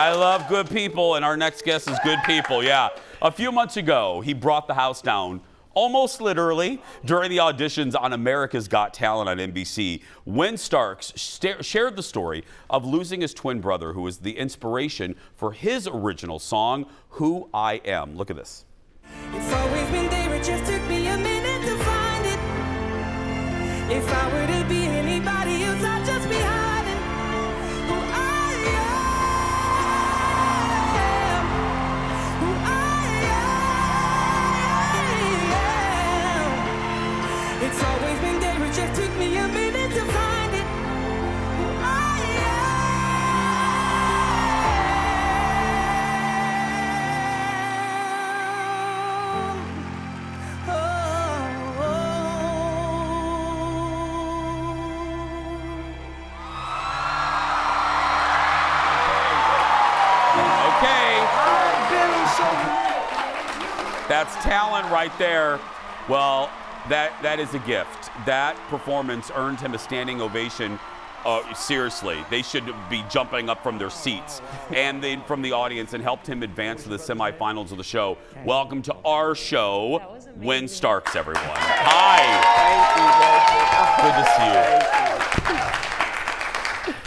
I love good people, and our next guest is good people, yeah. A few months ago, he brought the house down, almost literally, during the auditions on America's Got Talent on NBC. Wyn Starks shared the story of losing his twin brother, who was the inspiration for his original song, Who I Am. Look at this. It's always been there, it just took me a minute to find it. If I were to be anybody else, I'd just be hiding who I am, who I am. It's always been there, it just took me a minute to find it, who I am. That's talent right there. Well, that is a gift. That performance earned him a standing ovation. Seriously, they should be jumping up from their seats and from the audience, and helped him advance to the semifinals of the show. Welcome to our show, Wyn Starks, everyone. Hi. Good to see you.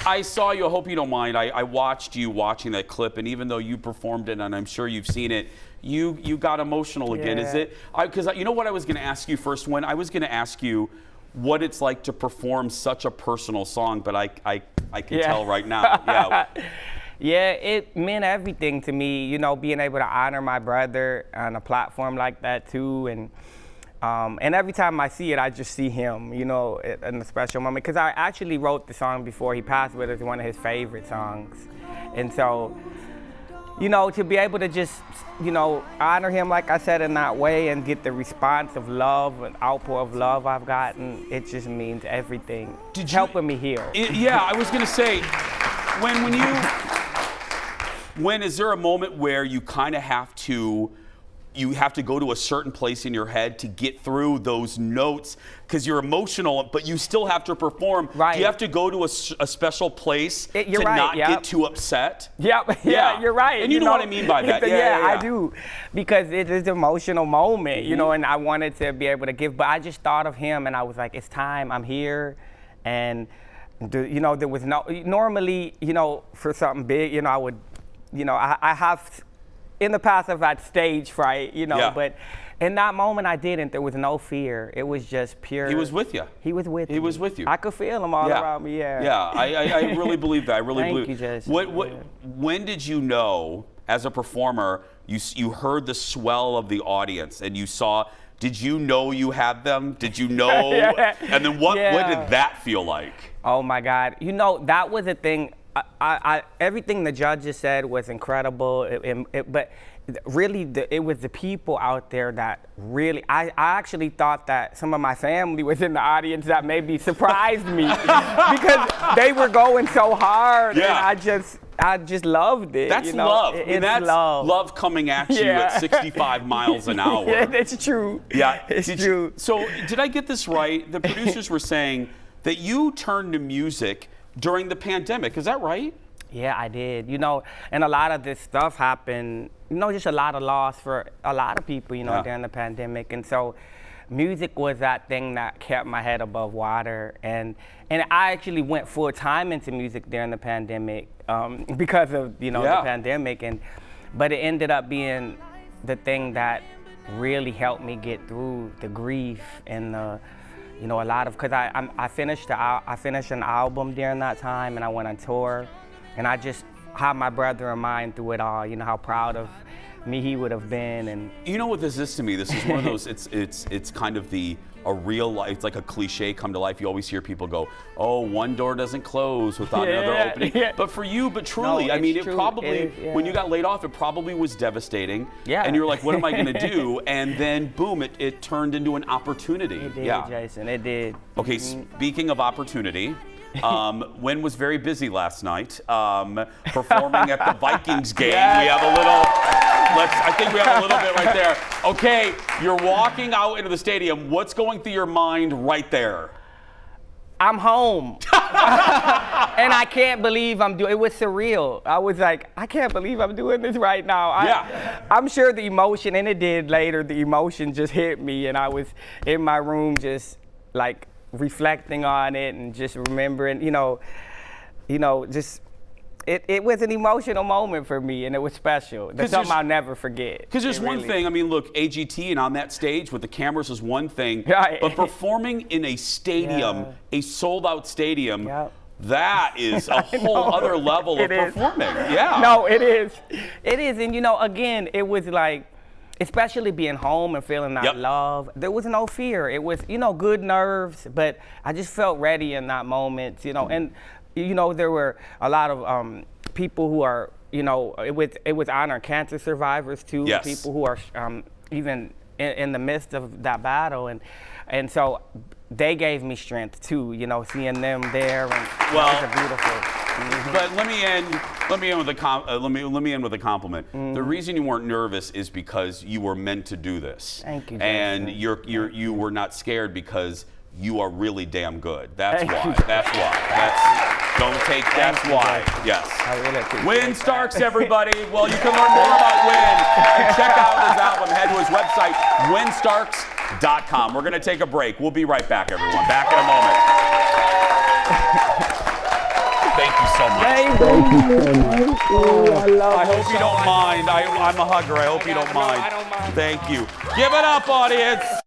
I saw you. I hope you don't mind. I watched you watching that clip, and even though you performed it, and I'm sure you've seen it, you got emotional again. Yeah. Is it? Because you know what I was going to ask you first, Wyn? I was going to ask you what it's like to perform such a personal song, but I can tell right now. Yeah. Yeah, it meant everything to me, you know, being able to honor my brother on a platform like that too, and every time I see it, I just see him, you know, in a special moment. Because I actually wrote the song before he passed, but it's one of his favorite songs. And so, you know, to be able to just, you know, honor him, like I said, in that way, and get the response of love and outpour of love I've gotten, it just means everything. It's helping me heal. Yeah, I was going to say, when is there a moment where you kind of have to go to a certain place in your head to get through those notes because you're emotional, but you still have to perform? Right. Do you have to go to a special place to right, not yep. get too upset? Yeah, you're right. And you know what I mean by that. Yeah, I do. Because it is an emotional moment, you know, and I wanted to be able to give, but I just thought of him and I was like, it's time, I'm here. And, you know, there was normally, you know, for something big, you know, I would, you know, I have, in the past I've had stage fright, you know, but in that moment I didn't. There was no fear. It was just pure. He was with you. He was with me. He was with you. I could feel him all around me, Yeah, I really believe that. I really believe. Thank you, Jason. When did you know, as a performer, you heard the swell of the audience and you saw, did you know you had them? Did you know? And then what did that feel like? Oh my God. You know, that was a thing. Everything the judges said was incredible, but really it was the people out there that really, I actually thought that some of my family was in the audience that maybe surprised me because they were going so hard, and I just loved it. That's love. That's love coming at you at 65 miles an hour. Yeah, it's true. Yeah, it's true. So did I get this right? The producers were saying that you turned to music during the pandemic, is that right? Yeah, I did. You know, and a lot of this stuff happened, you know, just a lot of loss for a lot of people, you know, during the pandemic. And so music was that thing that kept my head above water. And I actually went full time into music during the pandemic because of, you know, the pandemic. But it ended up being the thing that really helped me get through the grief and the, you know, a lot of, because I finished an album during that time, and I went on tour, and I just had my brother in mind through it all. You know how proud of me he would have been. And you know what this is to me? This is one of those. It's kind of a real life. It's like a cliche come to life. You always hear people go, "Oh, one door doesn't close without another opening." Yeah. But for you, truly, no, I mean, it true. probably when you got laid off, it probably was devastating. Yeah. And you're like, "What am I going to do?" And then, boom! It turned into an opportunity. It did, Jason. It did. Okay. Speaking of opportunity. Wyn was very busy last night performing at the Vikings game. We have a little, I think we have a little bit right there. Okay, you're walking out into the stadium. What's going through your mind right there? I'm home. And I can't believe I'm doing it. Was surreal. I was like, I can't believe I'm doing this right now. I'm sure the emotion, and it did later, the emotion just hit me, and I was in my room just like reflecting on it and just remembering, just it was an emotional moment for me, and it was special. That's something I'll never forget. Because there's one thing, I mean, look, AGT and on that stage with the cameras is one thing, right. But performing in a stadium, a sold-out stadium, that is a whole other level of performing. Yeah. No, it is. It is, and again, it was like, especially being home and feeling that love, there was no fear. It was, good nerves, but I just felt ready in that moment, and there were a lot of people who are, it was honoring cancer survivors too, people who are even in the midst of that battle, and so they gave me strength too, seeing them there, and that was beautiful. But let me end with a compliment. The reason you weren't nervous is because you were meant to do this. Thank you, and Jason. you were not scared because you are really damn good. That's why. That's why. Yes. I really appreciate Wyn Starks, everybody. Well, you can learn more about Wyn and check out his album. Head to his website, wynstarks.com. We're going to take a break. We'll be right back, everyone. Back in a moment. Thank you so much. Thank you so much. Oh, I hope you don't mind. I'm a hugger. I hope you don't mind. I don't mind. Thank you. Give it up, audience.